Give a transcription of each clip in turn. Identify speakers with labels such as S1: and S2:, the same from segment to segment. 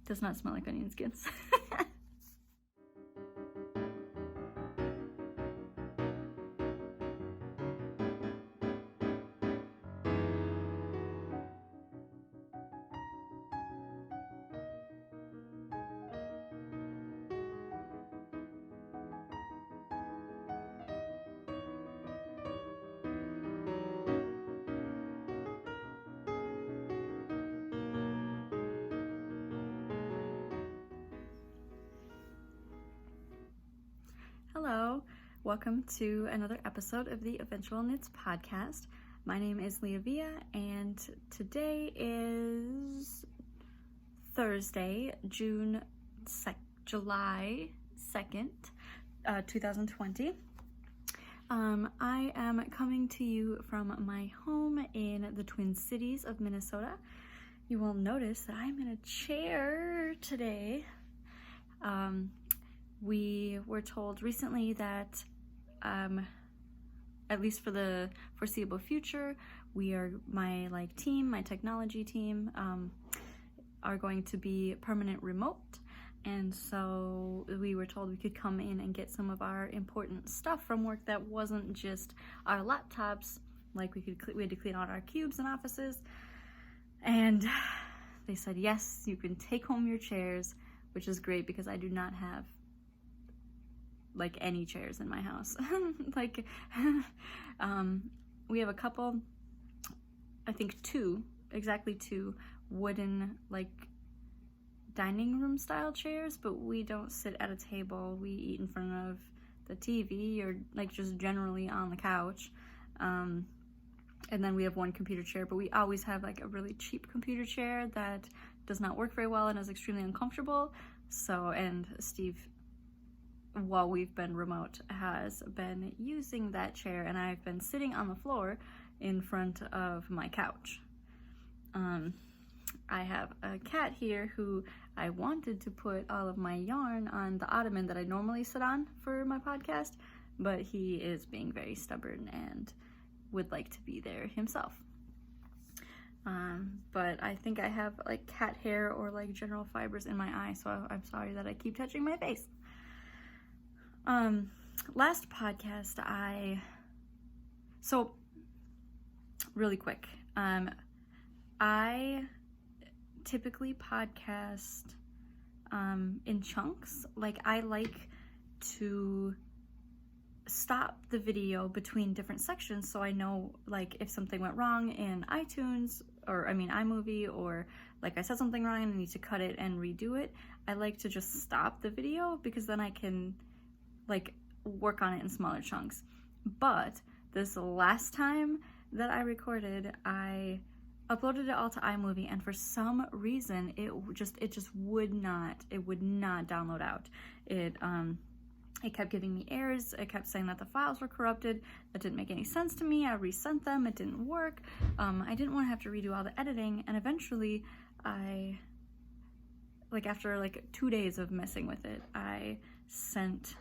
S1: Does not smell like onion skins. Hello, welcome to another episode of the Eventual Knits podcast. My name is Lolabean, and today is Thursday, July 2nd, 2020. I am coming to you from my home in the Twin Cities of Minnesota. You will notice that I'm in a chair today. We were told recently that, at least for the foreseeable future, my technology team, are going to be permanent remote. And so we were told we could come in and get some of our important stuff from work that wasn't just our laptops. Like we had to clean out our cubes and offices. And they said, yes, you can take home your chairs, which is great because I do not have like any chairs in my house. We have a couple, I think exactly two wooden like dining room style chairs, but we don't sit at a table. We eat in front of the TV or like just generally on the couch. And then we have one computer chair, but we always have like a really cheap computer chair that does not work very well and is extremely uncomfortable. So, and Steve, while we've been remote, has been using that chair, and I've been sitting on the floor in front of my couch. I have a cat here who I wanted to put all of my yarn on the ottoman that I normally sit on for my podcast, but he is being very stubborn and would like to be there himself. But I think I have like cat hair or like general fibers in my eye, so I'm sorry that I keep touching my face. Last podcast, really quick, I typically podcast, in chunks. Like, I like to stop the video between different sections so I know, like, if something went wrong in iMovie, or like I said something wrong and I need to cut it and redo it. I like to just stop the video because then I can like work on it in smaller chunks. But this last time that I recorded, I uploaded it all to iMovie, and for some reason it just would not download out. It kept giving me errors. It kept saying that the files were corrupted. That didn't make any sense to me. I resent them. It didn't work. I didn't want to have to redo all the editing, and eventually after 2 days of messing with it, I sent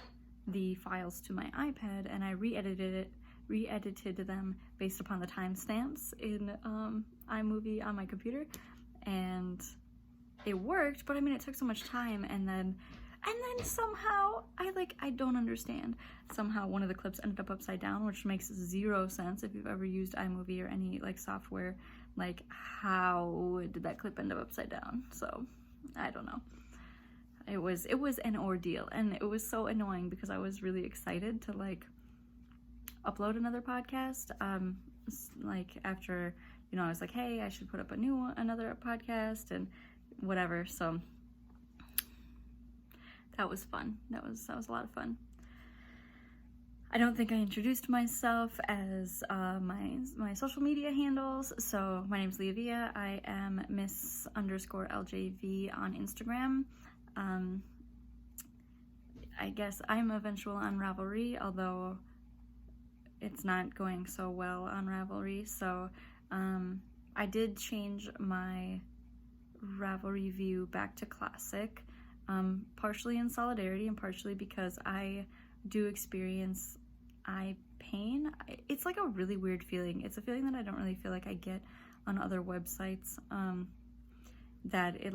S1: the files to my iPad and I re-edited them based upon the timestamps in iMovie on my computer, and it worked. But I mean, it took so much time, and then somehow I don't understand. Somehow one of the clips ended up upside down, which makes zero sense. If you've ever used iMovie or any like software, like how did that clip end up upside down? So I don't know. It was an ordeal, and it was so annoying because I was really excited to like upload another podcast. After, I was like, hey, I should put up another podcast and whatever. So that was fun. That was a lot of fun. I don't think I introduced myself as my social media handles. So my name's Lolabean. I am Miss_LJV on Instagram. I guess I'm Eventual on Ravelry, although it's not going so well on Ravelry. So I did change my Ravelry view back to classic, partially in solidarity and partially because I do experience eye pain. It's like a really weird feeling. It's a feeling that I don't really feel like I get on other websites. that it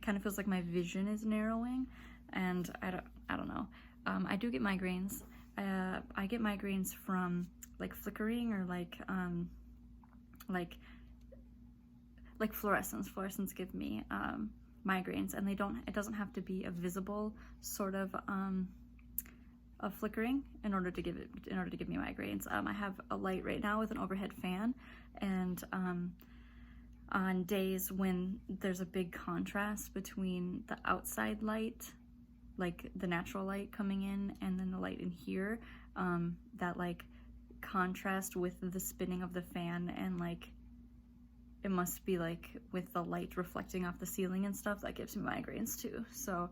S1: kind of feels like my vision is narrowing, and I don't know. I do get migraines. I get migraines from like flickering or like fluorescence. Fluorescence give me migraines, and it doesn't have to be a visible sort of flickering in order to give me migraines. I have a light right now with an overhead fan, and on days when there's a big contrast between the outside light, like the natural light coming in, and then the light in here, that like contrast with the spinning of the fan, and like it must be like with the light reflecting off the ceiling and stuff, that gives me migraines too. So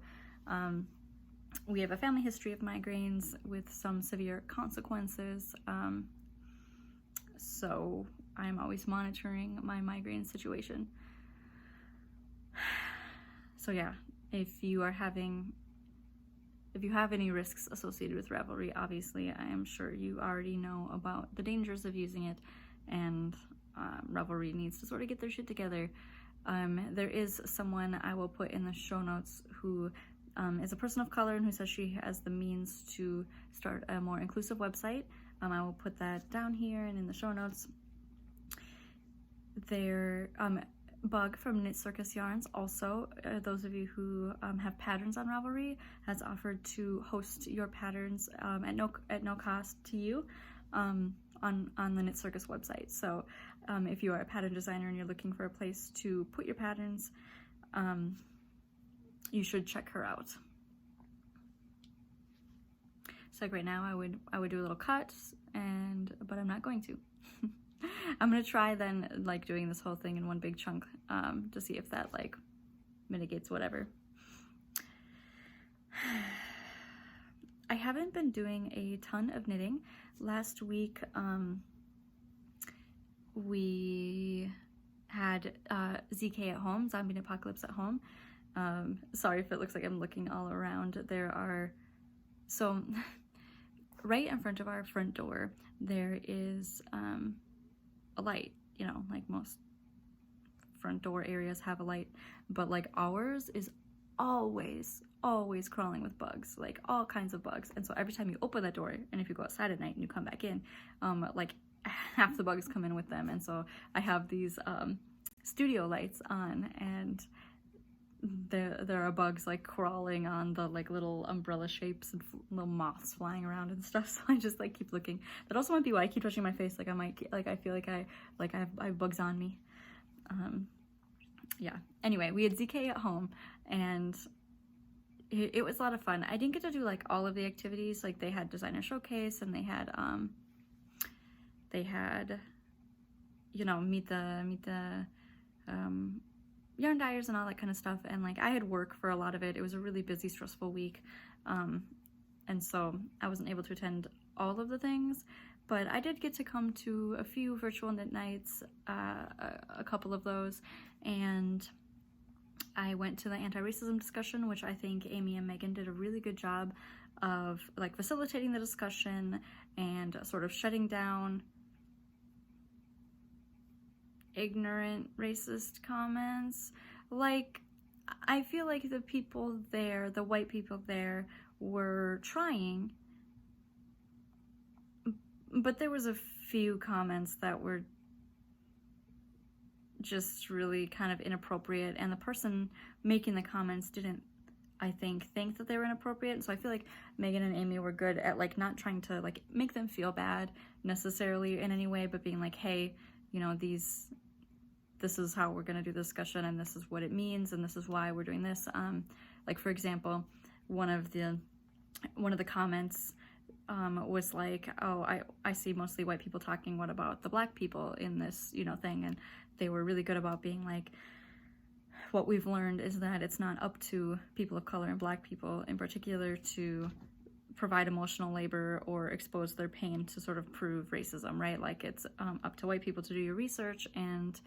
S1: we have a family history of migraines with some severe consequences, so I'm always monitoring my migraine situation. So yeah, if you have any risks associated with Ravelry, obviously I am sure you already know about the dangers of using it, and Ravelry needs to sort of get their shit together. There is someone I will put in the show notes who is a person of color and who says she has the means to start a more inclusive website. I will put that down here and in the show notes. Bug from KnitCircus Yarns, also, those of you who have patterns on Ravelry, has offered to host your patterns at no cost to you on the KnitCircus website. So if you are a pattern designer and you're looking for a place to put your patterns, you should check her out. So like right now I would do a little cut, but I'm not going to. I'm gonna try then like doing this whole thing in one big chunk to see if that like mitigates whatever. I haven't been doing a ton of knitting. Last week we had ZK at home, Zombie Apocalypse at home. Sorry if it looks like I'm looking all around. So right in front of our front door there is a light, you know, like most front door areas have a light, but like ours is always crawling with bugs, like all kinds of bugs. And so every time you open that door, and if you go outside at night and you come back in, like half the bugs come in with them. And so I have these studio lights on, and there are bugs like crawling on the like little umbrella shapes and little moths flying around and stuff. So I just like keep looking. That also might be why I keep touching my face. Like I feel like I have bugs on me. Yeah. Anyway, we had ZK at home, and it was a lot of fun. I didn't get to do like all of the activities. Like they had designer showcase, and they had you know, meet the yarn dyers and all that kind of stuff. And like I had work for a lot of it. It was a really busy, stressful week, and so I wasn't able to attend all of the things, but I did get to come to a few virtual knit nights, a couple of those, and I went to the anti-racism discussion, which I think Amy and Megan did a really good job of like facilitating the discussion and sort of shutting down ignorant racist comments. Like I feel like the people there, the white people there, were trying, but there was a few comments that were just really kind of inappropriate, and the person making the comments didn't, I think that they were inappropriate. So I feel like Megan and Amy were good at like not trying to like make them feel bad necessarily in any way, but being like, hey, you know, this is how we're going to do the discussion, and this is what it means, and this is why we're doing this. Like for example, one of the comments was like, oh, I see mostly white people talking, what about the black people in this, you know, thing? And they were really good about being like, what we've learned is that it's not up to people of color and black people in particular to provide emotional labor or expose their pain to sort of prove racism, right? Like it's up to white people to do your research and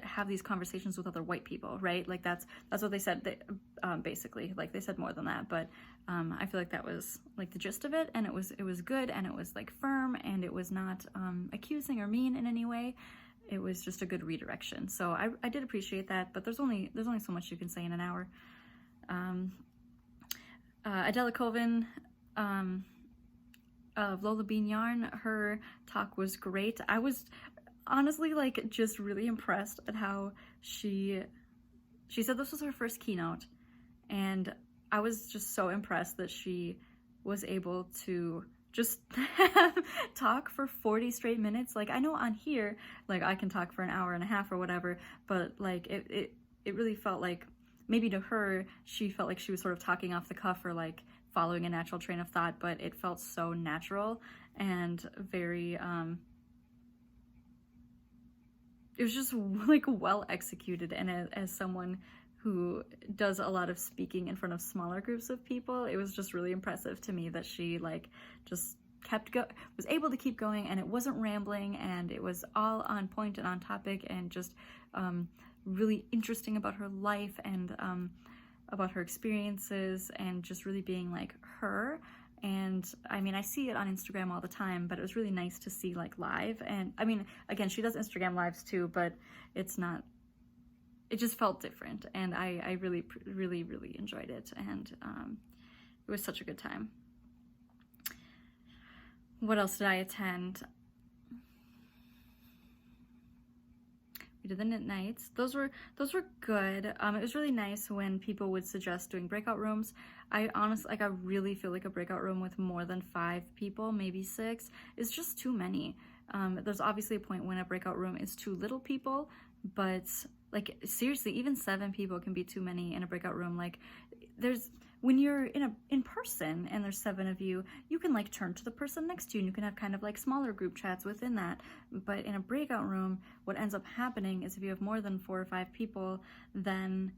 S1: have these conversations with other white people, right? Like that's what they said, basically. Like they said more than that, but I feel like that was like the gist of it, and it was good, and it was like firm, and it was not accusing or mean in any way. it was just a good redirection. So I did appreciate that, but there's only so much you can say in an hour. Adella Colvin of Lolabean Yarn, her talk was great. I was honestly like just really impressed at how she said this was her first keynote, and I was just so impressed that she was able to just talk for 40 straight minutes. Like, I know on here, like, I can talk for an hour and a half or whatever, but like it really felt like, maybe to her, she felt like she was sort of talking off the cuff or like following a natural train of thought, but it felt so natural and very, it was just like well executed. And as someone who does a lot of speaking in front of smaller groups of people, it was just really impressive to me that she like just was able to keep going, and it wasn't rambling, and it was all on point and on topic, and just really interesting about her life and about her experiences, and just really being like her. And I mean, I see it on Instagram all the time, but it was really nice to see like live. And I mean, again, she does Instagram lives too, but it's not, it just felt different, and I really, really, really enjoyed it, and it was such a good time. What else did I attend? We did the knit nights. Those were good. It was really nice when people would suggest doing breakout rooms. I honestly, like, I really feel like a breakout room with more than 5 people, maybe 6, is just too many. There's obviously a point when a breakout room is too little people, but like, seriously, even 7 people can be too many in a breakout room. Like, when you're in person and there's 7 of you, you can like turn to the person next to you and you can have kind of like smaller group chats within that. But in a breakout room, what ends up happening is if you have more than 4 or 5 people, then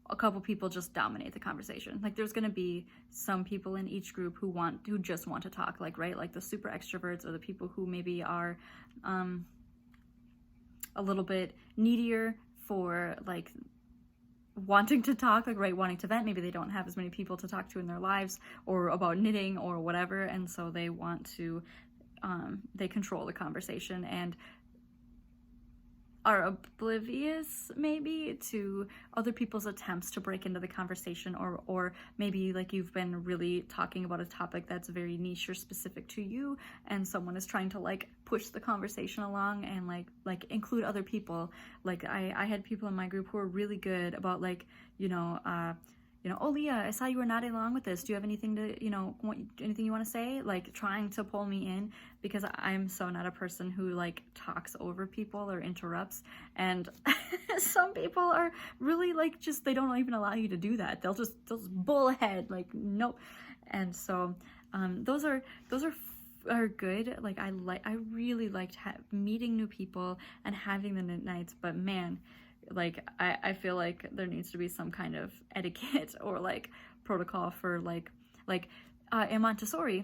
S1: a couple people just dominate the conversation. Like, there's gonna be some people in each group who just want to talk, like, right? Like the super extroverts, or the people who maybe are a little bit needier for like wanting to talk, like, right, wanting to vent. Maybe they don't have as many people to talk to in their lives or about knitting or whatever, and so they want to they control the conversation and are oblivious maybe to other people's attempts to break into the conversation, or maybe like you've been really talking about a topic that's very niche or specific to you, and someone is trying to like push the conversation along and like include other people. Like, I had people in my group who were really good about like, oh Leah, I saw you were nodding along with this. Do you have anything to, anything you want to say? Like, trying to pull me in, because I'm so not a person who like talks over people or interrupts. And some people are really like, just, they don't even allow you to do that. They'll just bull ahead, like, nope. And so those are good. Like, I really liked meeting new people and having the knit nights, but man, like, I feel like there needs to be some kind of etiquette or like protocol for like in Montessori,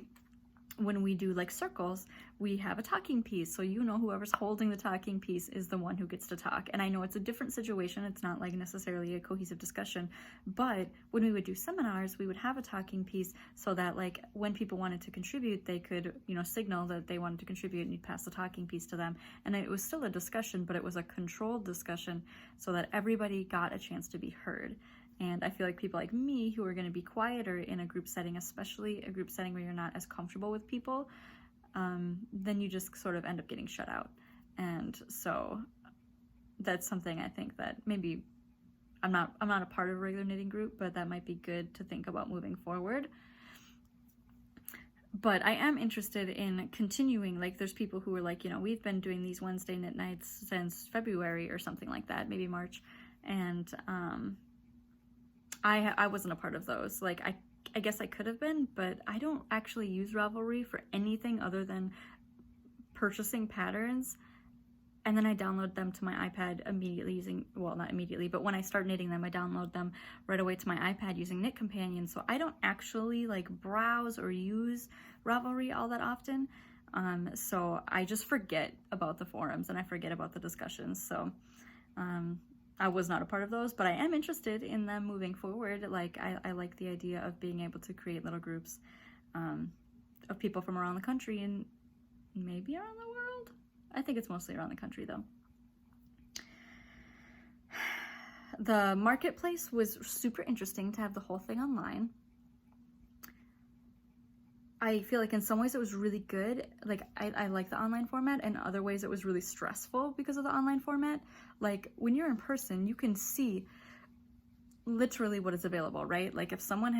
S1: when we do like circles, we have a talking piece. So, whoever's holding the talking piece is the one who gets to talk. And I know it's a different situation. It's not like necessarily a cohesive discussion, but when we would do seminars, we would have a talking piece so that like when people wanted to contribute, they could, signal that they wanted to contribute, and you'd pass the talking piece to them. And it was still a discussion, but it was a controlled discussion so that everybody got a chance to be heard. And I feel like people like me who are going to be quieter in a group setting, especially a group setting where you're not as comfortable with people, then you just sort of end up getting shut out. And so that's something I think that maybe I'm not a part of a regular knitting group, but that might be good to think about moving forward. But I am interested in continuing. Like, there's people who are like, we've been doing these Wednesday knit nights since February or something like that, maybe March. And I wasn't a part of those. Like, I guess I could have been, but I don't actually use Ravelry for anything other than purchasing patterns. And then I download them to my iPad immediately not immediately, but when I start knitting them, I download them right away to my iPad using Knit Companion. So I don't actually like browse or use Ravelry all that often. So I just forget about the forums and I forget about the discussions. So, I was not a part of those, but I am interested in them moving forward. Like, I like the idea of being able to create little groups of people from around the country and maybe around the world. I think it's mostly around the country though. The marketplace was super interesting to have the whole thing online. I feel like in some ways it was really good. Like I like the online format, and other ways it was really stressful because of the online format. Like when you're in person, you can see literally what is available, right? Like if someone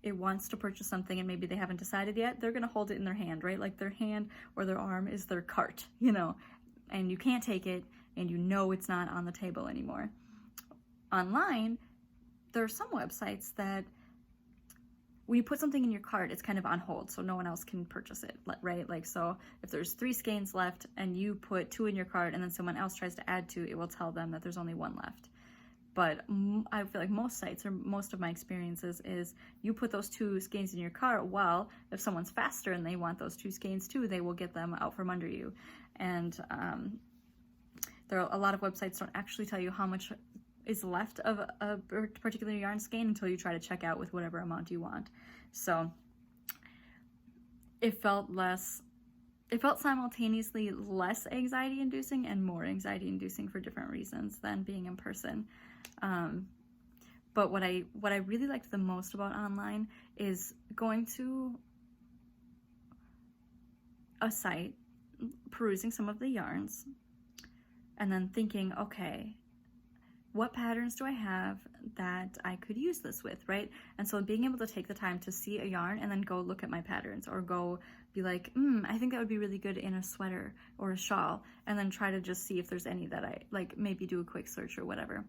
S1: wants to purchase something and maybe they haven't decided yet, they're gonna hold it in their hand, right? Like their hand or their arm is their cart, you know, and you can't take it and you know it's not on the table anymore. Online, there are some websites that when you put something in your cart, it's kind of on hold, so no one else can purchase it, right? Like, so if there's 3 skeins left and you put 2 in your cart and then someone else tries to add 2, it will tell them that there's only 1 left. But I feel like most sites, or most of my experiences, is you put those 2 skeins in your cart, while if someone's faster and they want those 2 skeins too, they will get them out from under you. And there are a lot of websites don't actually tell you how much is left of a particular yarn skein until you try to check out with whatever amount you want. So it felt simultaneously less anxiety inducing and more anxiety inducing for different reasons than being in person. But what I really liked the most about online is going to a site, perusing some of the yarns, and then thinking, okay, what patterns do I have that I could use this with, right? And so being able to take the time to see a yarn and then go look at my patterns, or go be like, I think that would be really good in a sweater or a shawl, and then try to just see if there's any that I like, maybe do a quick search or whatever.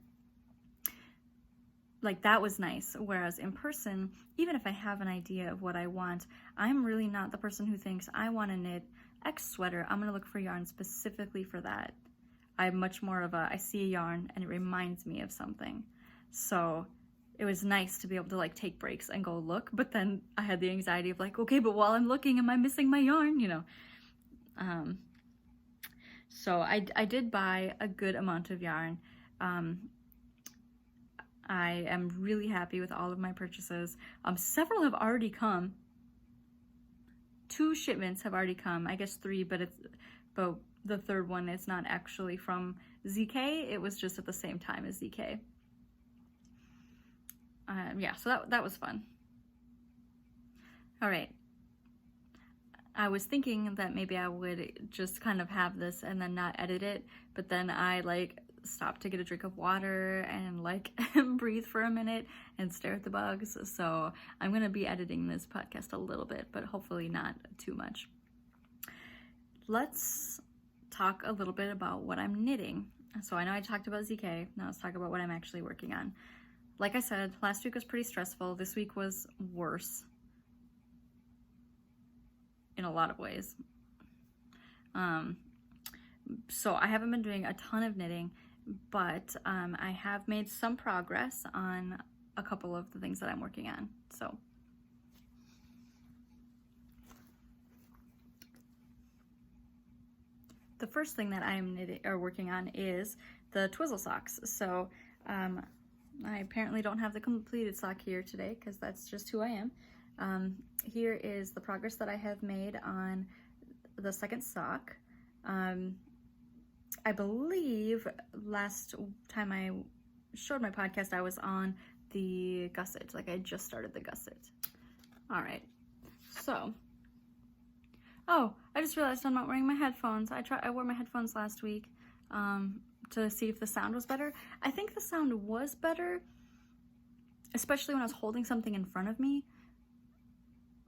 S1: Like that was nice. Whereas in person, even if I have an idea of what I want, I'm really not the person who thinks I want to knit X sweater, I'm going to look for yarn specifically for that. I'm much more of I see a yarn and it reminds me of something. So it was nice to be able to like take breaks and go look, but then I had the anxiety of like, okay, but while I'm looking, am I missing my yarn, you know? So I did buy a good amount of yarn. I am really happy with all of my purchases. Several have already come. 2 shipments have already come, I guess 3, but the third one is not actually from ZK, it was just at the same time as ZK. Yeah, so that was fun. All right. I was thinking that maybe I would just kind of have this and then not edit it, but then I like stopped to get a drink of water and like breathe for a minute and stare at the bugs. So I'm gonna be editing this podcast a little bit, but hopefully not too much. Let's talk a little bit about what I'm knitting. So I know I talked about ZK, now let's talk about what I'm actually working on. Like I said, last week was pretty stressful. This week was worse in a lot of ways. So I haven't been doing a ton of knitting, but I have made some progress on a couple of the things that I'm working on. So the first thing that I'm working on is the Twizzle socks. So I apparently don't have the completed sock here today because that's just who I am. Here is the progress that I have made on the second sock. I believe last time I showed my podcast, I was on the gusset. Like I just started the gusset. All right, so, oh, I just realized I'm not wearing my headphones. I wore my headphones last week to see if the sound was better. I think the sound was better, especially when I was holding something in front of me.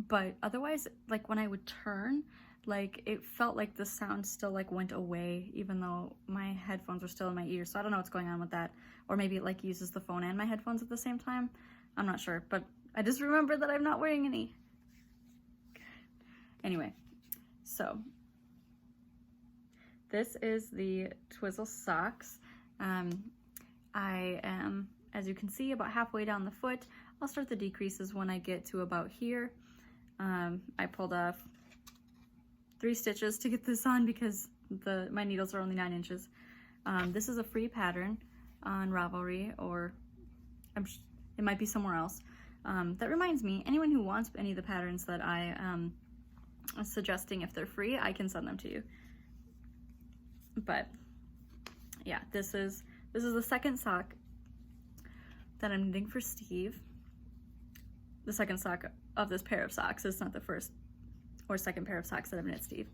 S1: But otherwise, like when I would turn, like it felt like the sound still like went away, even though my headphones were still in my ears. So I don't know what's going on with that. Or maybe it like uses the phone and my headphones at the same time. I'm not sure, but I just remembered that I'm not wearing any. Anyway, so this is the Twizzle socks. I am, as you can see, about halfway down the foot. I'll start the decreases when I get to about here. I pulled off 3 stitches to get this on because my needles are only 9 inches. This is a free pattern on Ravelry, or it might be somewhere else. That reminds me, anyone who wants any of the patterns that I am suggesting, if they're free, I can send them to you. But yeah, this is the second sock that I'm knitting for Steve. The second sock of this pair of socks. It's not the first or second pair of socks that I've knit Steve.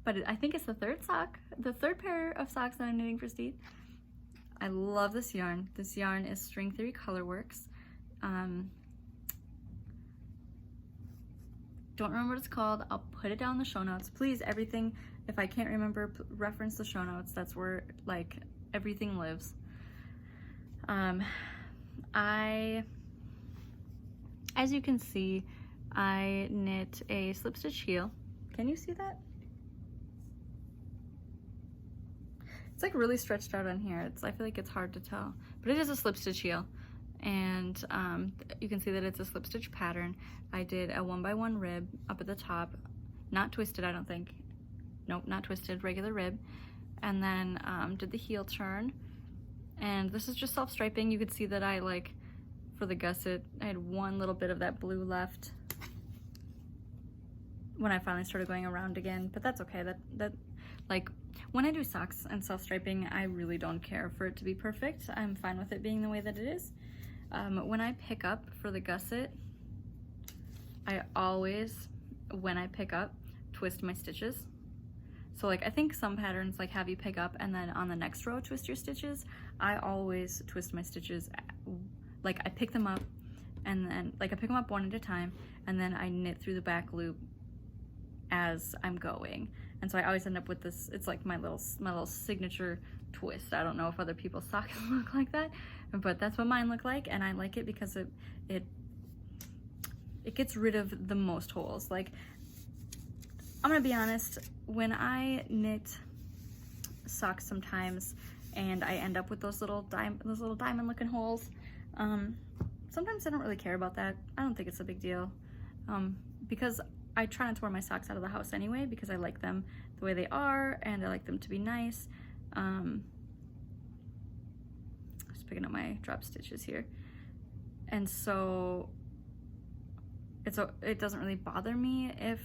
S1: But I think it's the third pair of socks that I'm knitting for Steve. I love this yarn. This yarn is String Theory Coloworks. Don't remember what it's called. I'll put it down in the show notes. Please, everything, if I can't remember, reference the show notes. That's where, like, everything lives. As you can see, I knit a slip stitch heel. Can you see that? It's like really stretched out on here. I feel like it's hard to tell, but it is a slip stitch heel. And you can see that it's a slip stitch pattern. I did a 1x1 rib up at the top, not twisted, I don't think. Nope, not twisted, regular rib. And then did the heel turn. And this is just self-striping. You could see that I, like, for the gusset, I had one little bit of that blue left when I finally started going around again, but that's okay. That like, when I do socks and self-striping, I really don't care for it to be perfect. I'm fine with it being the way that it is. When I pick up for the gusset, I always, when I pick up, twist my stitches. So, like, I think some patterns, like, have you pick up and then on the next row twist your stitches. I always twist my stitches. Like, I pick them up and then, like, I pick them up one at a time and then I knit through the back loop as I'm going. And so I always end up with this, it's like my little signature twist. I don't know if other people's socks look like that, but that's what mine look like, and I like it because it gets rid of the most holes. Like, I'm gonna be honest, when I knit socks sometimes and I end up with those little diamond looking holes, sometimes I don't really care about that. I don't think it's a big deal, because I try not to wear my socks out of the house anyway because I like them the way they are and I like them to be nice. Just picking up my drop stitches here. And so it doesn't really bother me if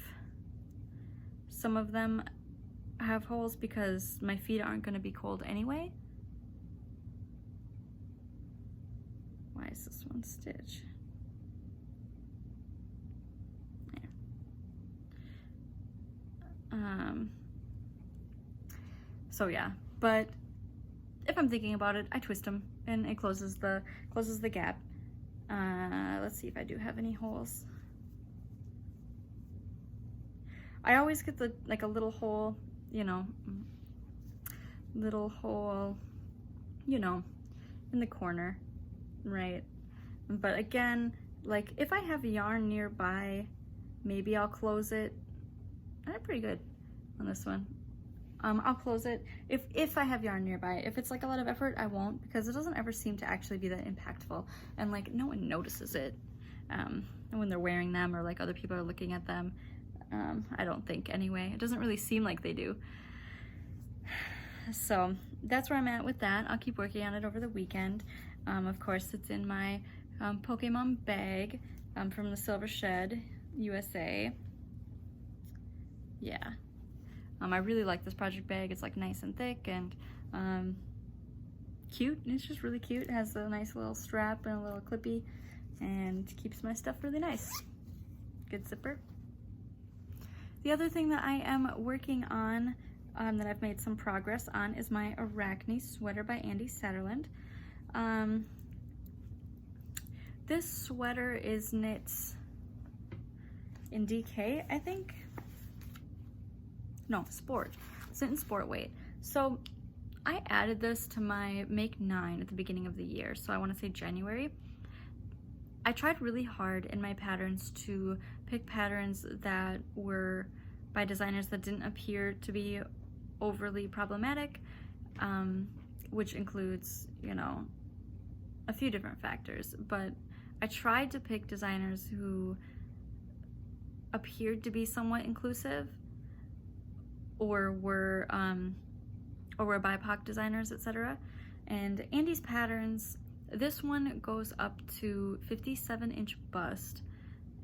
S1: some of them have holes because my feet aren't going to be cold anyway. Why is this one stitch? So yeah, but if I'm thinking about it, I twist them and it closes the gap. Let's see if I do have any holes. I always get like a little hole, you know, in the corner, right? But again, like, if I have yarn nearby, maybe I'll close it. I'm pretty good on this one. I'll close it if I have yarn nearby. If it's like a lot of effort, I won't, because it doesn't ever seem to actually be that impactful, and like no one notices it when they're wearing them or like other people are looking at them. I don't think, anyway. It doesn't really seem like they do. So that's where I'm at with that. I'll keep working on it over the weekend. Of course, it's in my Pokemon bag from the Silver Shed USA. Yeah. I really like this project bag. It's like nice and thick and cute. It's just really cute. It has a nice little strap and a little clippy and keeps my stuff really nice. Good zipper. The other thing that I am working on that I've made some progress on is my Arachne sweater by Andi Satterlund. This sweater is knit in DK, I think. No, sport. It's knit in sport weight. So I added this to my Make 9 at the beginning of the year, so I want to say January. I tried really hard in my patterns to pick patterns that were by designers that didn't appear to be overly problematic, which includes, you know, a few different factors, but I tried to pick designers who appeared to be somewhat inclusive or were BIPOC designers, etc. And Andi's patterns, this one goes up to 57-inch bust,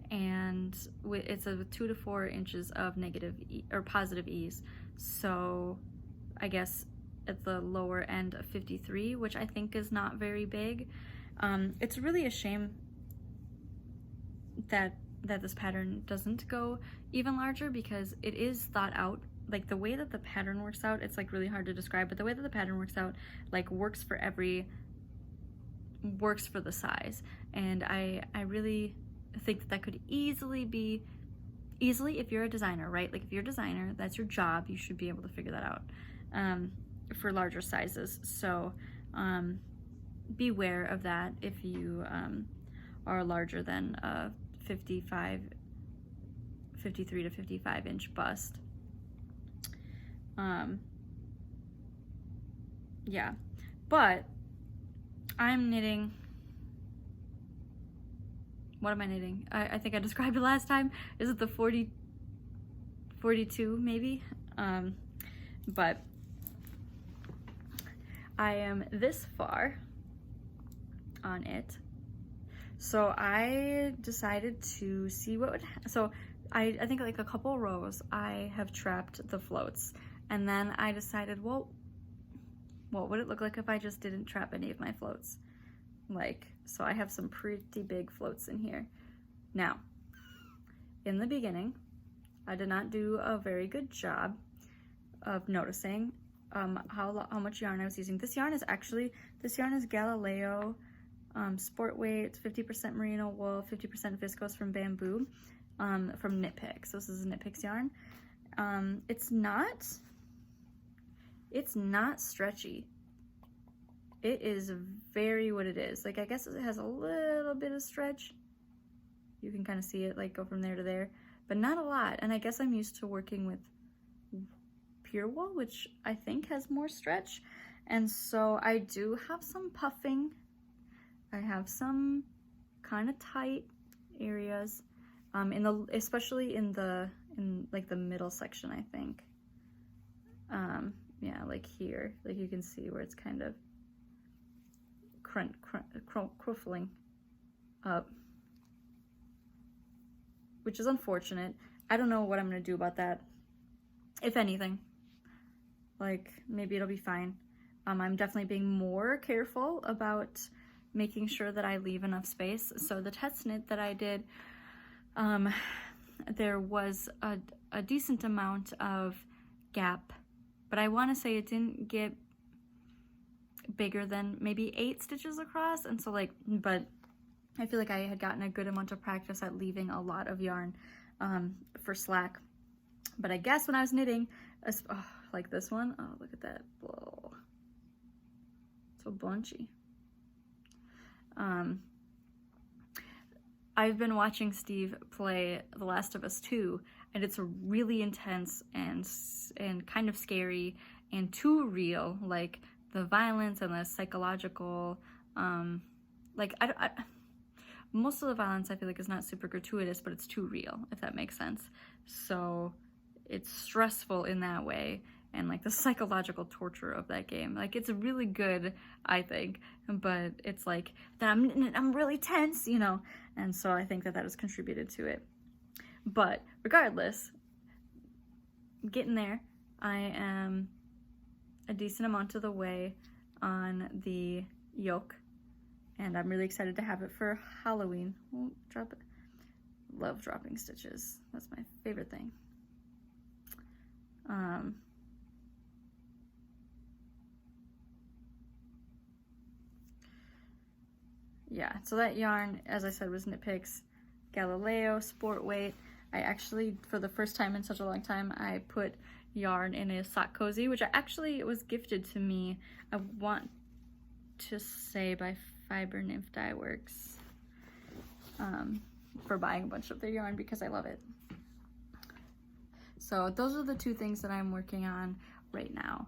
S1: and it's a 2 to 4 inches of negative or positive ease. So I guess at the lower end of 53, which I think is not very big. It's really a shame that this pattern doesn't go even larger, because it is thought out. Like, the way that the pattern works out, it's like really hard to describe, but the way that the pattern works out, like, works for the size. And I really think that could easily, if you're a designer, right? Like, if you're a designer, that's your job, you should be able to figure that out for larger sizes. So beware of that if you are larger than a 53 to 55 inch bust. Yeah, but I'm knitting, what am I knitting? I think I described it last time. Is it the 42 maybe? But I am this far on it. So I decided to see what would, so I think like a couple rows I have trapped the floats, and then I decided, well, what would it look like if I just didn't trap any of my floats? Like, so I have some pretty big floats in here. Now, in the beginning, I did not do a very good job of noticing how much yarn I was using. This yarn is Galileo sport weight, 50% merino wool, 50% viscose from bamboo, from KnitPicks. So this is a KnitPicks yarn. It's not stretchy. It is very what it is. Like, I guess it has a little bit of stretch. You can kind of see it like go from there to there, but not a lot. And I guess I'm used to working with pure wool, which I think has more stretch. And so I do have some puffing. I have some kind of tight areas, especially in like the middle section, I think. Yeah, like here, like you can see where it's kind of cruffling up, which is unfortunate. I don't know what I'm gonna do about that, if anything. Like, maybe it'll be fine. I'm definitely being more careful about making sure that I leave enough space. So the test knit that I did, there was a decent amount of gap, but I want to say it didn't get bigger than maybe 8 stitches across. And so like, but I feel like I had gotten a good amount of practice at leaving a lot of yarn for slack. But I guess when I was knitting, like this one, oh, look at that, whoa, so bunchy. I've been watching Steve play The Last of Us 2, and it's really intense and kind of scary and too real. Like, the violence and the psychological, like, most of the violence I feel like is not super gratuitous, but it's too real, if that makes sense. So it's stressful in that way, and like the psychological torture of that game. Like, it's really good, I think, but it's like that I'm really tense, you know, and so I think that has contributed to it. But regardless, getting there, I am a decent amount of the way on the yoke, and I'm really excited to have it for Halloween. Won't drop it. Love dropping stitches. That's my favorite thing. Yeah, so that yarn, as I said, was KnitPicks Galileo sport weight. I actually, for the first time in such a long time, I put yarn in a sock cozy, which it was gifted to me, I want to say, by Fiber Nymph Dye Works, for buying a bunch of their yarn because I love it. So those are the two things that I'm working on right now.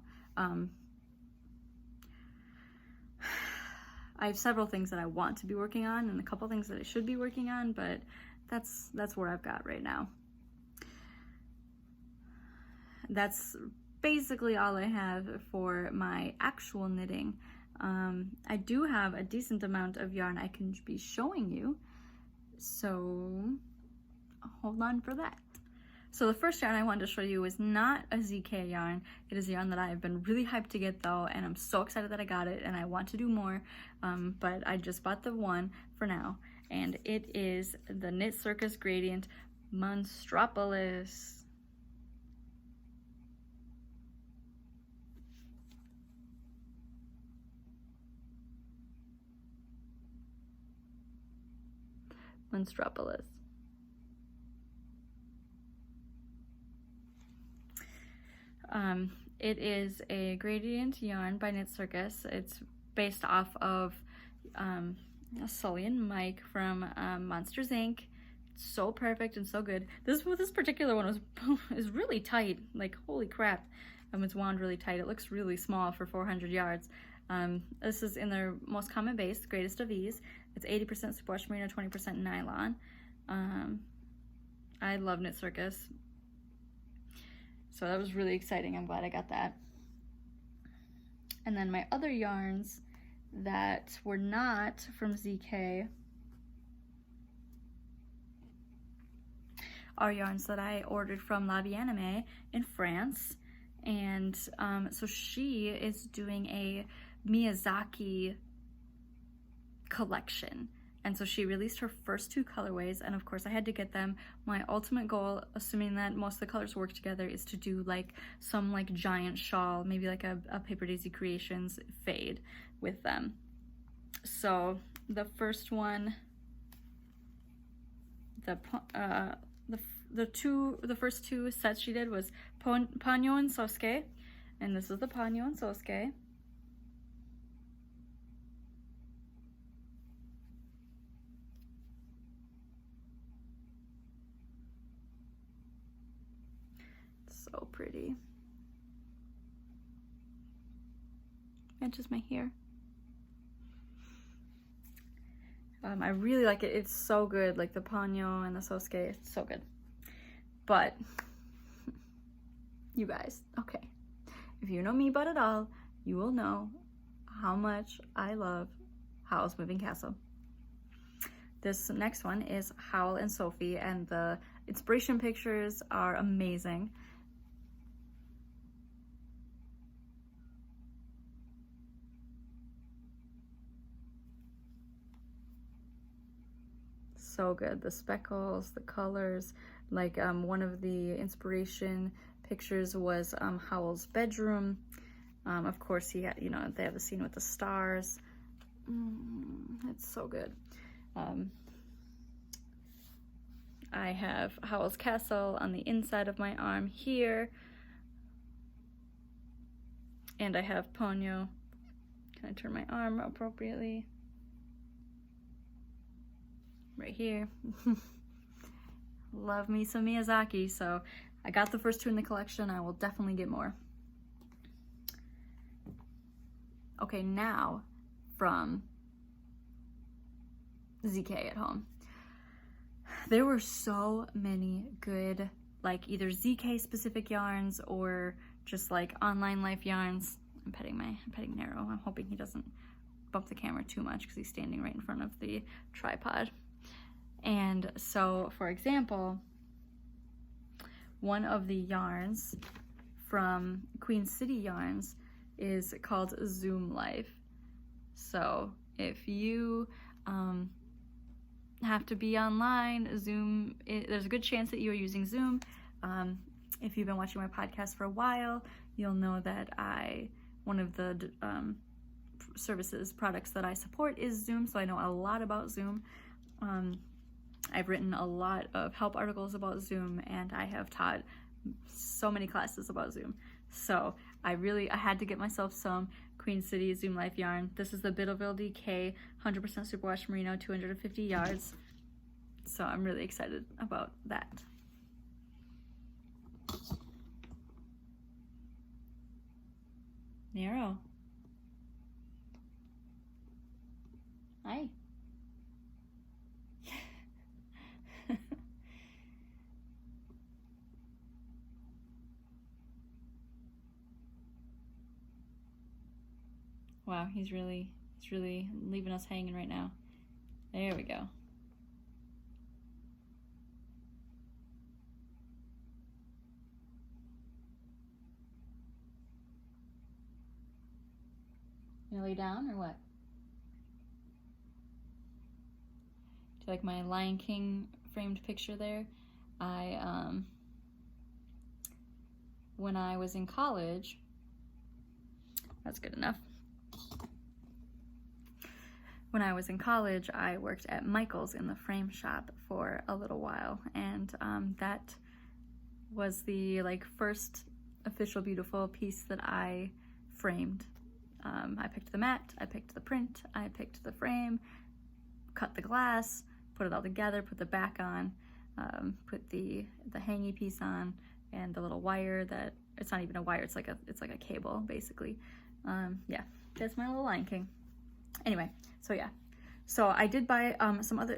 S1: I have several things that I want to be working on and a couple things that I should be working on, but that's where I've got right now. That's basically all I have for my actual knitting. I do have a decent amount of yarn I can be showing you, so hold on for that. So the first yarn I wanted to show you is not a ZK yarn. It is a yarn that I have been really hyped to get though, and I'm so excited that I got it, and I want to do more, but I just bought the one for now, and it is the KnitCircus Gradient Monstropolis. Monstropolis. It is a gradient yarn by KnitCircus. It's based off of Sully and Mike from Monsters Inc. It's so perfect and so good. This particular one is really tight. Like, holy crap. It's wound really tight. It looks really small for 400 yards. This is in their most common base, Greatest of Ease. It's 80% superwash merino, 20% nylon. I love KnitCircus. So that was really exciting. I'm glad I got that. And then my other yarns that were not from ZK are yarns that I ordered from Bien Aimee in France. And so she is doing a Miyazaki collection. And so she released her first 2 colorways, and of course I had to get them. My ultimate goal, assuming that most of the colors work together, is to do like some like giant shawl, maybe like a Paper Daisy Creations fade with them. So the first one, the first 2 sets she did was Ponyo and Sosuke, and this is the Ponyo and Sosuke. So pretty. Matches my hair. I really like it. It's so good. Like the Ponyo and the Sosuke, it's so good. But you guys, okay, if you know me but at all, you will know how much I love Howl's Moving Castle. This next one is Howl and Sophie, and the inspiration pictures are amazing. So good. The speckles, the colors, like one of the inspiration pictures was Howl's bedroom. Of course, he had, you know, they have the scene with the stars. It's so good. I have Howl's castle on the inside of my arm here, and I have Ponyo. Can I turn my arm appropriately? Right here. Love me some Miyazaki, so I got the first 2 in the collection. I will definitely get more. Okay, now from ZK at home. There were so many good, like either ZK specific yarns or just like online life yarns. I'm petting Nero. I'm hoping he doesn't bump the camera too much because he's standing right in front of the tripod. And so, for example, one of the yarns from Queen City Yarns is called Zoom Life. So if you have to be online, Zoom, there's a good chance that you are using Zoom. If you've been watching my podcast for a while, you'll know that one of the products that I support is Zoom, so I know a lot about Zoom. I've written a lot of help articles about Zoom, and I have taught so many classes about Zoom. So I had to get myself some Queen City Zoom Life yarn. This is the Biddleville DK 100% superwash merino, 250 yards. So I'm really excited about that. Nero. Hi. Wow, he's really leaving us hanging right now. There we go. You lay down or what? Do you like my Lion King framed picture there? When I was in college, that's good enough. When I was in college, I worked at Michael's in the frame shop for a little while, and that was the like first official beautiful piece that I framed. I picked the mat, I picked the print, I picked the frame, cut the glass, put it all together, put the back on, put the hangy piece on, and the little wire that, it's not even a wire, it's like a cable basically. Yeah, that's my little Lion King. Anyway, so yeah, so I did buy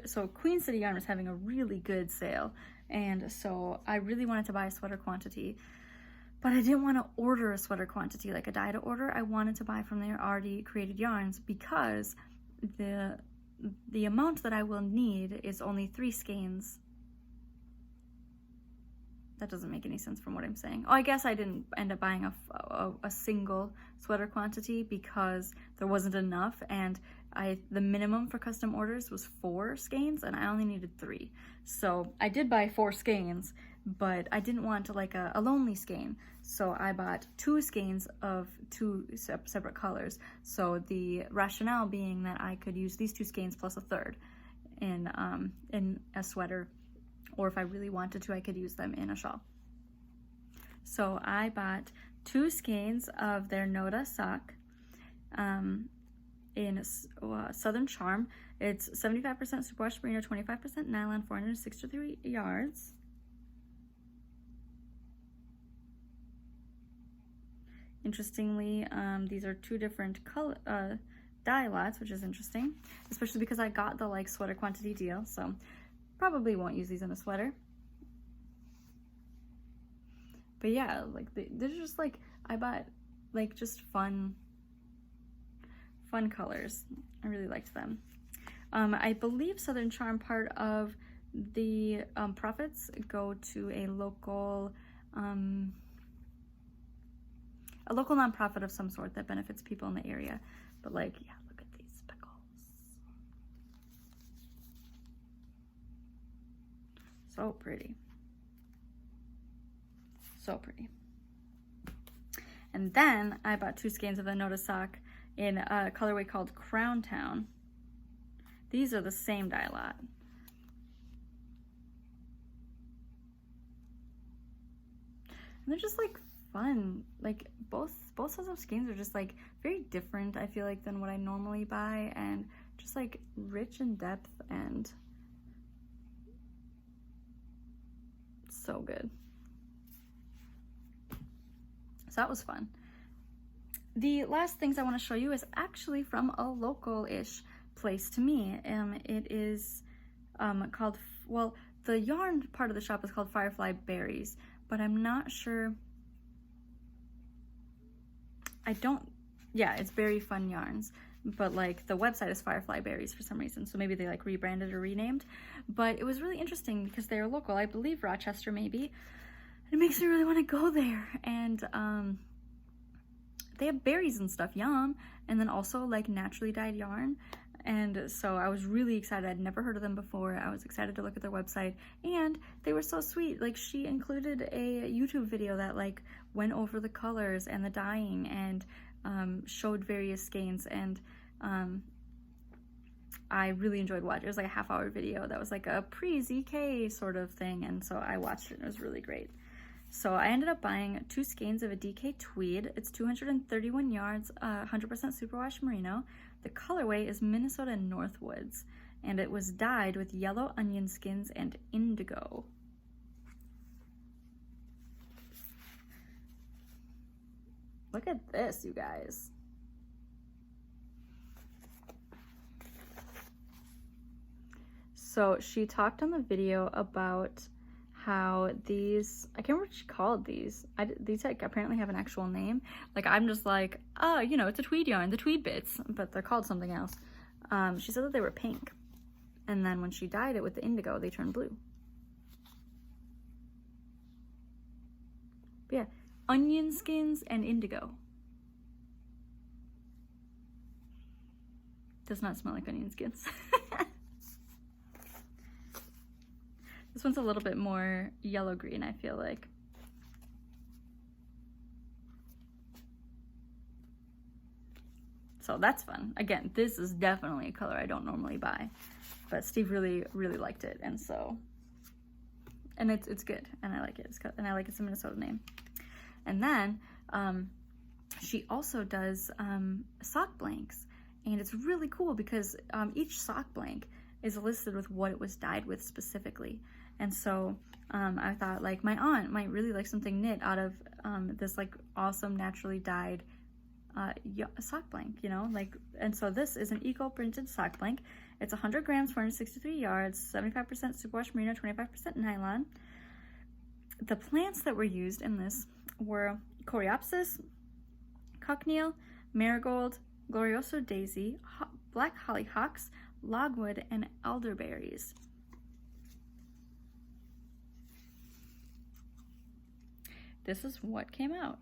S1: so Queen City Yarn was having a really good sale, and so I really wanted to buy a sweater quantity, but I didn't want to order a sweater quantity like a dye to order. I wanted to buy from their already created yarns because the amount that I will need is only 3 skeins. That doesn't make any sense from what I'm saying. Oh, I guess I didn't end up buying a single sweater quantity because there wasn't enough, and the minimum for custom orders was 4 skeins, and I only needed 3. So I did buy 4 skeins, but I didn't want to like a lonely skein. So I bought 2 skeins of 2 separate colors. So the rationale being that I could use these 2 skeins plus a third in a sweater, or if I really wanted to, I could use them in a shawl. So I bought 2 skeins of their NoDa sock in Southern Charm. It's 75% superwash merino, 25% nylon, 463 yards. Interestingly, these are 2 different color dye lots, which is interesting, especially because I got the like sweater quantity deal, so probably won't use these in a sweater. But yeah, like they're just like, I bought like just fun colors. I really liked them. I believe Southern Charm, part of the profits go to a local nonprofit of some sort that benefits people in the area. But like, yeah, look at these speckles. So pretty. So pretty. And then I bought 2 skeins of the NoDa sock in a colorway called Crown Town. These are the same dye lot. And they're just like fun. Like both sets of skeins are just like very different, I feel like, than what I normally buy, and just like rich in depth and so good. So that was fun. The last things I want to show you is actually from a local-ish place to me. It is called, well, the yarn part of the shop is called Firefly Berries, but I'm not sure. Yeah, it's Berry Fun Yarns, but like the website is Firefly Berries for some reason, so maybe they like rebranded or renamed. But it was really interesting because they're local, I believe Rochester maybe. It makes me really want to go there, and they have berries and stuff, yum, and then also like naturally dyed yarn. And so I was really excited. I'd never heard of them before. I was excited to look at their website, and they were so sweet. Like, she included a YouTube video that like went over the colors and the dyeing and showed various skeins, and I really enjoyed watching. It was like a half-hour video that was like a pre-ZK sort of thing, and so I watched it and it was really great. So I ended up buying 2 skeins of a DK Tweed. It's 231 yards, 100% superwash merino. The colorway is Minnesota Northwoods, and it was dyed with yellow onion skins and indigo. Look at this, you guys. So she talked on the video about how these, I can't remember what she called these. These like apparently have an actual name. Like, I'm just like, oh, you know, it's a tweed yarn, the tweed bits, but they're called something else. She said that they were pink, and then when she dyed it with the indigo, they turned blue. But yeah, onion skins and indigo. Does not smell like onion skins. This one's a little bit more yellow-green, I feel like. So that's fun. Again, this is definitely a color I don't normally buy, but Steve really, really liked it, and so, and it's good, and I like it. And I like it's a Minnesota name. And then she also does sock blanks, and it's really cool because each sock blank is listed with what it was dyed with specifically. And so I thought, like, my aunt might really like something knit out of this like awesome naturally dyed sock blank, you know, like. And so this is an eco printed sock blank. It's 100 grams, 463 yards, 75% superwash merino, 25% nylon. The plants that were used in this were coreopsis, cochineal, marigold, glorioso daisy, black hollyhocks, logwood, and elderberries. This is what came out.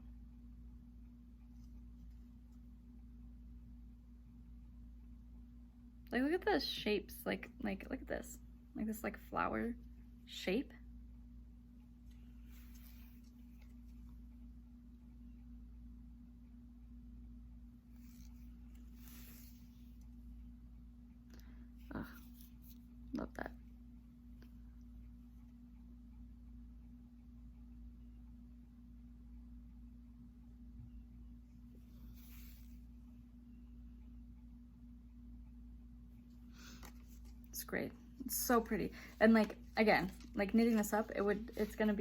S1: Like, look at the shapes, like look at this. Like this like flower shape. Ugh, love that. It's great. It's so pretty. And like, again, like knitting this up, it's gonna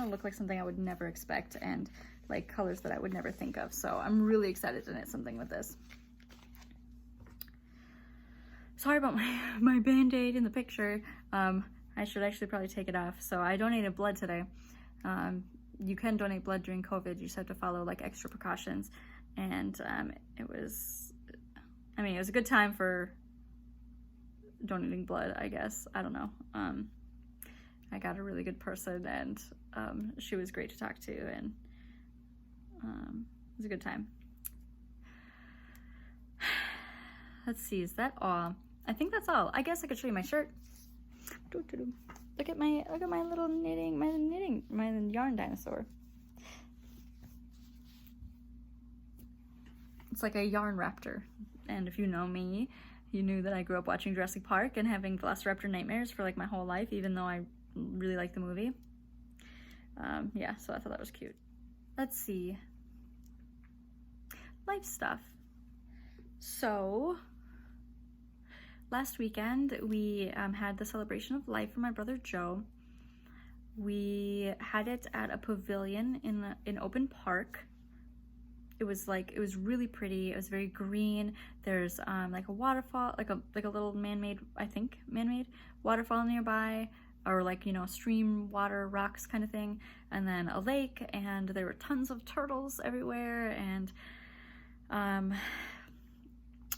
S1: look like something I would never expect, and like colors that I would never think of. So I'm really excited to knit something with this. Sorry about my band-aid in the picture. I should actually probably take it off. So I donated blood today. You can donate blood during COVID. You just have to follow like extra precautions. And it was a good time for donating blood, I guess. I don't know. I got a really good person, and she was great to talk to, and it was a good time. Let's see, is that all? I think that's all. I guess I could show you my shirt. Look at my little my yarn dinosaur. It's like a yarn raptor. And if you know me, you knew that I grew up watching Jurassic Park and having Velociraptor nightmares for like my whole life, even though I really like the movie. Yeah, so I thought that was cute. Let's see. Life stuff. So, last weekend we had the celebration of life for my brother Joe. We had it at a pavilion in Open Park. It was really pretty. It was very green. There's like a waterfall, like a little man-made waterfall nearby, or like, you know, stream, water, rocks kind of thing, and then a lake, and there were tons of turtles everywhere, and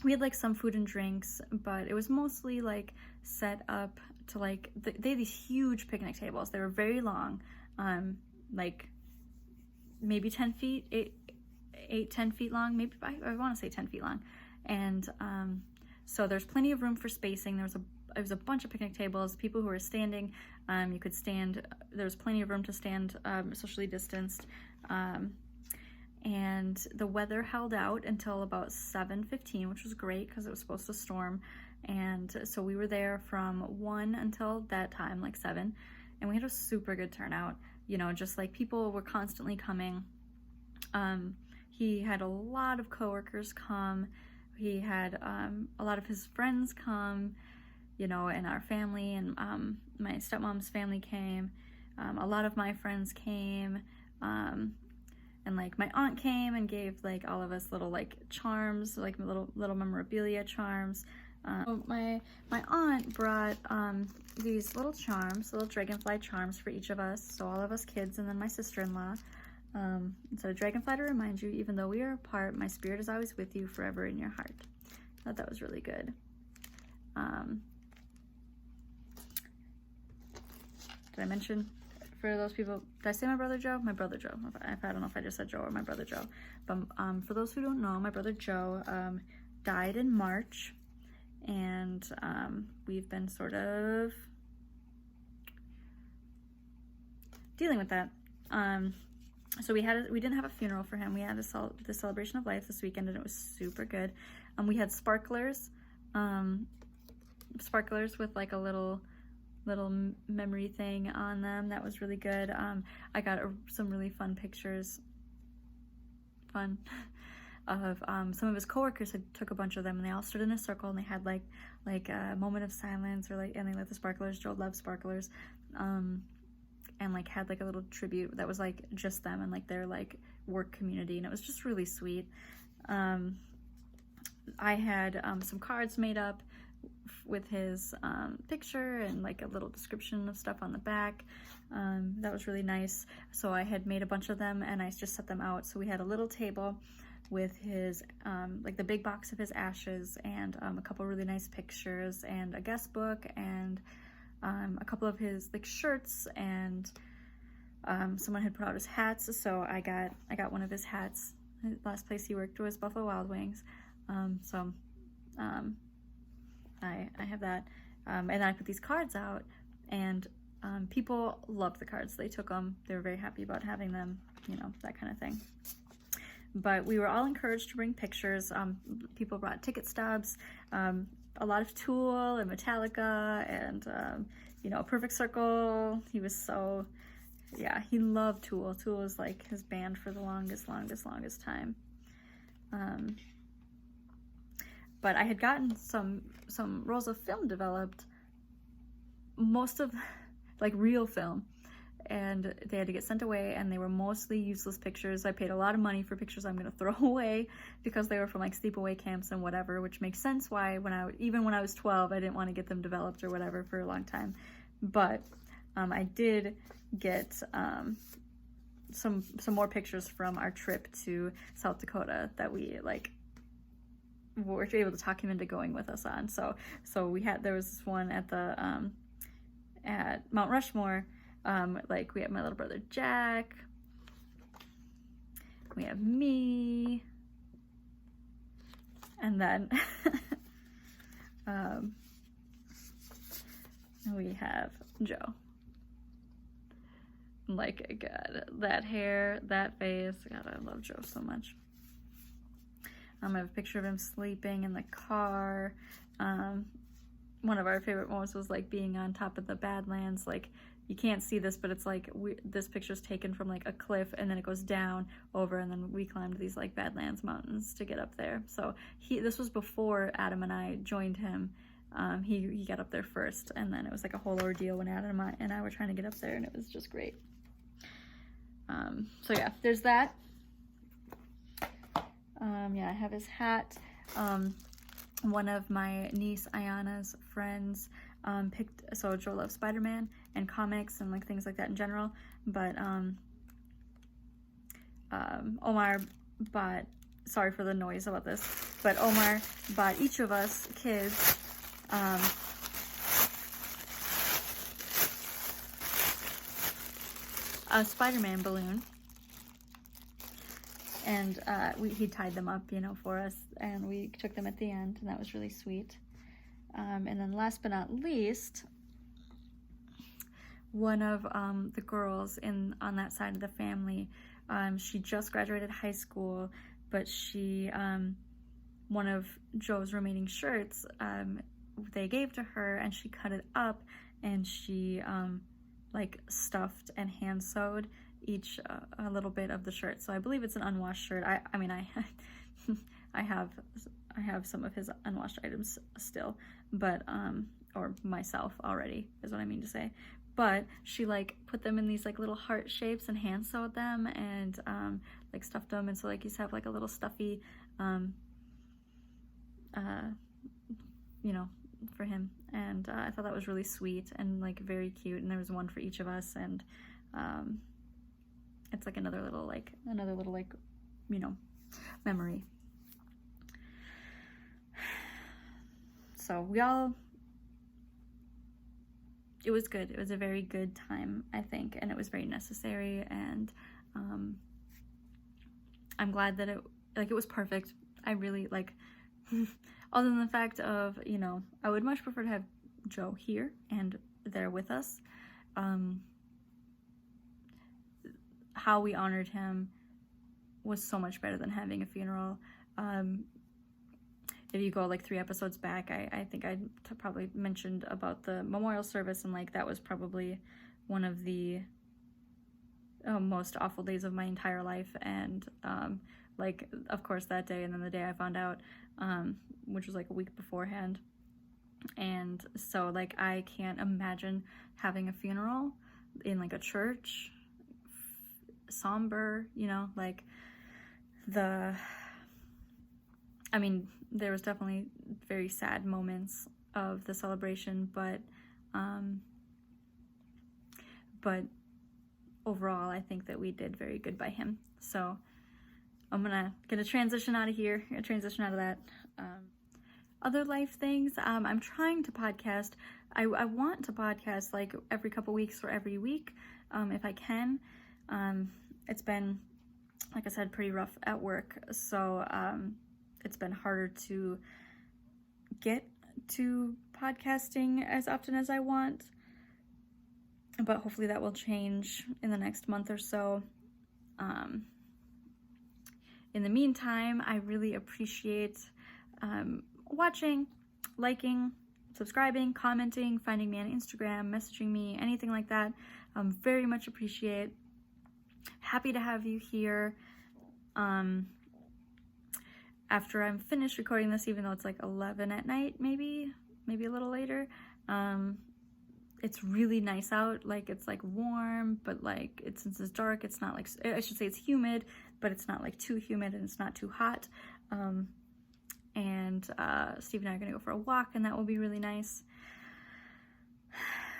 S1: we had like some food and drinks, but it was mostly like set up to like, they had these huge picnic tables. They were very long, like maybe 10 feet, 10 feet long, maybe, I want to say 10 feet long. And so there's plenty of room for spacing. There was a bunch of picnic tables, people who were standing, you could stand, there was plenty of room to stand socially distanced. And the weather held out until about 7:15, which was great because it was supposed to storm. And so we were there from 1 until that time, like 7, and we had a super good turnout. You know, just like people were constantly coming. He had a lot of coworkers come. He had a lot of his friends come, you know, and our family, and my stepmom's family came. A lot of my friends came, and like my aunt came and gave like all of us little like charms, like little memorabilia charms. My aunt brought these little charms, little dragonfly charms for each of us, so all of us kids, and then my sister-in-law. So dragonfly to remind you, even though we are apart, my spirit is always with you, forever in your heart. I thought that was really good. Did I mention, for those people, did I say my brother Joe? My brother Joe. I don't know if I just said Joe or my brother Joe. But for those who don't know, my brother Joe died in March, and we've been sort of dealing with that. So we didn't have a funeral for him. We had the celebration of life this weekend, and it was super good. We had sparklers with like a little memory thing on them. That was really good. I got some really fun pictures of some of his coworkers took a bunch of them, and they all stood in a circle, and they had like a moment of silence, or and they lit the sparklers. Joe loves sparklers. And like had like a little tribute that was like just them and like their like work community, and it was just really sweet. I had some cards made up with his picture and like a little description of stuff on the back. That was really nice. So I had made a bunch of them, and I just set them out. So we had a little table with his like the big box of his ashes, and a couple really nice pictures, and a guest book, and a couple of his like shirts, and someone had put out his hats, so I got one of his hats. The last place he worked was Buffalo Wild Wings, so I have that, and then I put these cards out, and people loved the cards. They took them. They were very happy about having them, you know, that kind of thing. But we were all encouraged to bring pictures. People brought ticket stubs, a lot of Tool and Metallica, and you know, Perfect Circle. He was so, yeah, he loved Tool. Tool was like his band for the longest time. But I had gotten some rolls of film developed, most of like real film, and they had to get sent away, and they were mostly useless pictures. I paid a lot of money for pictures I'm gonna throw away because they were from like sleepaway camps and whatever, which makes sense why even when I was 12, I didn't want to get them developed or whatever for a long time. But I did get some more pictures from our trip to South Dakota that we like were able to talk him into going with us on. So there was this one at the at Mount Rushmore. Like we have my little brother Jack, we have me, and then we have Joe. Like, God, that hair, that face, God, I love Joe so much. I have a picture of him sleeping in the car. One of our favorite moments was like being on top of the Badlands. Like, you can't see this, but it's like this picture's taken from like a cliff, and then it goes down over, and then we climbed these like Badlands mountains to get up there. So this was before Adam and I joined him. He got up there first, and then it was like a whole ordeal when Adam and I were trying to get up there, and it was just great. So yeah, there's that. Yeah, I have his hat. One of my niece Ayana's friends picked, so Joe loves Spider-Man and comics and like things like that in general, but Omar bought, sorry for the noise about this, but Omar bought each of us kids a Spider-Man balloon, and he tied them up, you know, for us, and we took them at the end, and that was really sweet. And then last but not least, one of the girls on that side of the family, she just graduated high school, but she, one of Joe's remaining shirts, they gave to her, and she cut it up, and she like stuffed and hand sewed each a little bit of the shirt. So I believe it's an unwashed shirt. I mean, I have some of his unwashed items still, but or myself already is what I mean to say. But she like put them in these like little heart shapes and hand sewed them, and like stuffed them, and so like you have like a little stuffy you know, for him, and I thought that was really sweet and like very cute, and there was one for each of us, and it's like another little like you know, memory. So it was good. It was a very good time, I think, and it was very necessary, and I'm glad that it was perfect. I really like other than the fact of, you know, I would much prefer to have Joe here and there with us. How we honored him was so much better than having a funeral. If you go like 3 episodes back, I think I probably mentioned about the memorial service, and like that was probably one of the most awful days of my entire life. And like, of course, that day and then the day I found out, which was like a week beforehand. And so like I can't imagine having a funeral in like a church, somber, you know, like I mean, there was definitely very sad moments of the celebration, but overall I think that we did very good by him. So I'm gonna transition out of here, transition out of that. Other life things, I'm trying to podcast. I want to podcast like every couple weeks or every week, if I can. It's been, like I said, pretty rough at work, so it's been harder to get to podcasting as often as I want, but hopefully that will change in the next month or so. In the meantime, I really appreciate watching, liking, subscribing, commenting, finding me on Instagram, messaging me, anything like that. Very much appreciate. Happy to have you here. After I'm finished recording this, even though it's like 11 at night, maybe a little later, it's really nice out. Like, it's like warm, but like since it's dark, it's not like, I should say it's humid, but it's not like too humid and it's not too hot. And Steve and I are gonna go for a walk, and that will be really nice.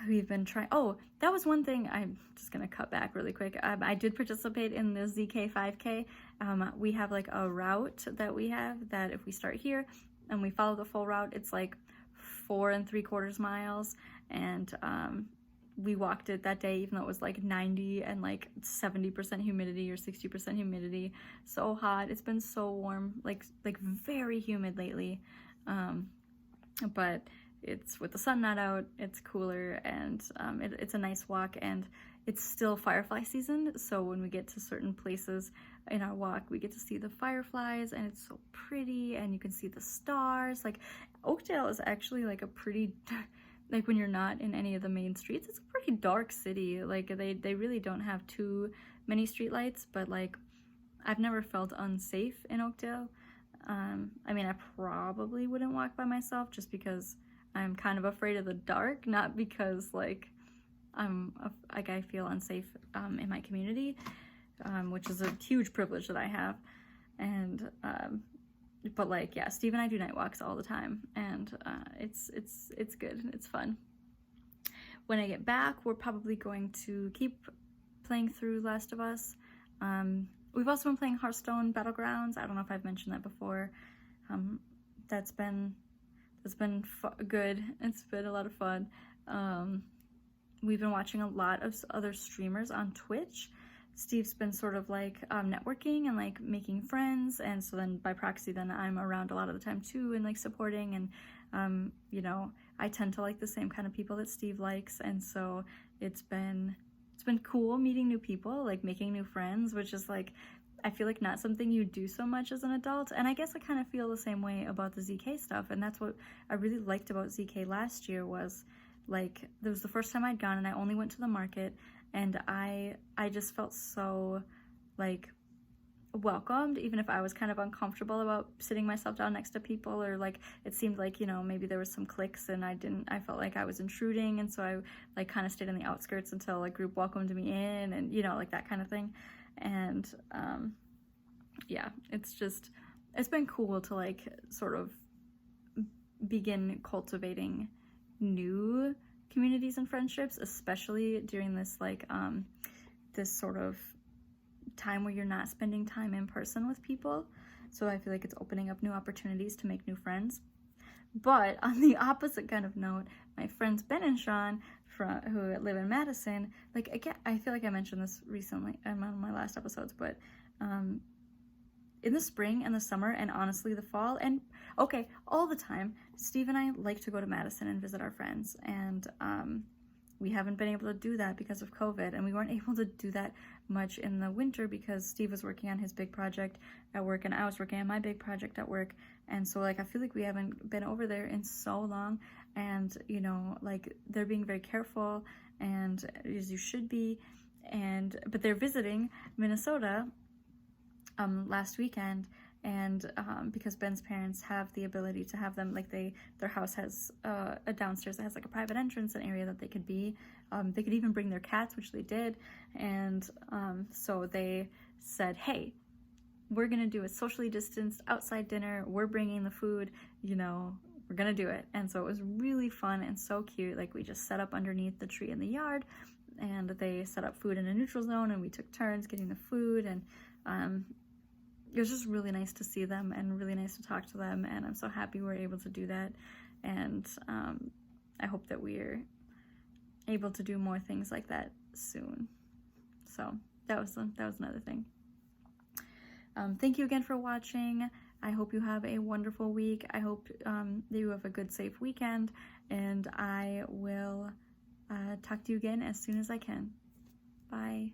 S1: We've been trying, oh, that was one thing, I'm just gonna cut back really quick. I did participate in the ZK 5K. We have like a route that we have that if we start here and we follow the full route, it's like 4 3/4 miles. And we walked it that day, even though it was like 90 and like 70% humidity or 60% humidity. So hot. It's been so warm, like very humid lately. But it's with the sun not out, it's cooler, and it's a nice walk, and it's still firefly season. So when we get to certain places in our walk, we get to see the fireflies, and it's so pretty, and you can see the stars. Like, Oakdale is actually like a pretty, like when you're not in any of the main streets, it's a pretty dark city. Like they really don't have too many streetlights, but like I've never felt unsafe in Oakdale. I mean, I probably wouldn't walk by myself just because I'm kind of afraid of the dark, not because like I feel unsafe in my community, which is a huge privilege that I have. And but like, yeah, Steve and I do night walks all the time, and it's good, it's fun. When I get back, we're probably going to keep playing through Last of Us. We've also been playing Hearthstone Battlegrounds. I don't know if I've mentioned that before. That's been good. It's been a lot of fun. We've been watching a lot of other streamers on Twitch. Steve's been sort of like networking and like making friends, and so then by proxy then I'm around a lot of the time too, and like supporting, and you know, I tend to like the same kind of people that Steve likes, and so it's been cool meeting new people, like making new friends, which is like, I feel like not something you do so much as an adult. And I guess I kind of feel the same way about the ZK stuff, and that's what I really liked about ZK last year. Was like, it was the first time I'd gone, and I only went to the market, and I just felt so like welcomed, even if I was kind of uncomfortable about sitting myself down next to people, or like it seemed like, you know, maybe there was some cliques and I felt like I was intruding, and so I like kind of stayed on the outskirts until a group welcomed me in, and you know, like that kind of thing. And yeah, it's been cool to like sort of begin cultivating new communities and friendships, especially during this like this sort of time where you're not spending time in person with people. So I feel like it's opening up new opportunities to make new friends. But on the opposite kind of note, my friends Ben and Sean, who live in Madison, like, again, I feel like I mentioned this recently on my last episodes, but in the spring and the summer and honestly the fall and okay, all the time, Steve and I like to go to Madison and visit our friends, and we haven't been able to do that because of COVID, and we weren't able to do that much in the winter because Steve was working on his big project at work and I was working on my big project at work, and so like I feel like we haven't been over there in so long, and you know, like they're being very careful, and as you should be, and but they're visiting Minnesota last weekend, and because Ben's parents have the ability to have them, like their house has a downstairs that has like a private entrance, an area that they could be. They could even bring their cats, which they did, and so they said, hey, we're gonna do a socially distanced outside dinner, we're bringing the food, you know, we're gonna do it. And so it was really fun and so cute. Like we just set up underneath the tree in the yard, and they set up food in a neutral zone, and we took turns getting the food, and it was just really nice to see them and really nice to talk to them, and I'm so happy we're able to do that, and I hope that we're able to do more things like that soon. So that was another thing. Thank you again for watching. I hope you have a wonderful week. I hope that you have a good, safe weekend, and I will talk to you again as soon as I can. Bye.